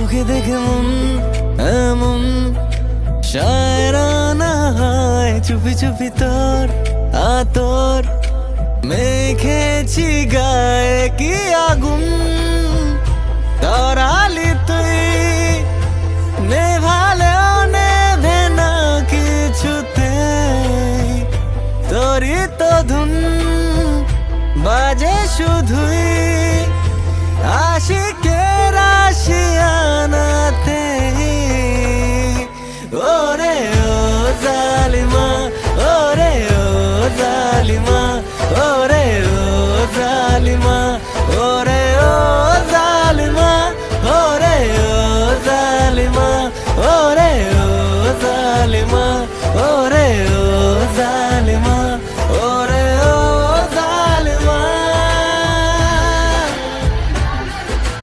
তোকে দেখে মন এমন শায়রানা হয়, চুপি চুপি তোর আতর মেখেছি গায়ে কি আগুন। তরালি তুই নেভালেও নেভে না কিছুতে, তোরই তো ধুন বাজে শুধু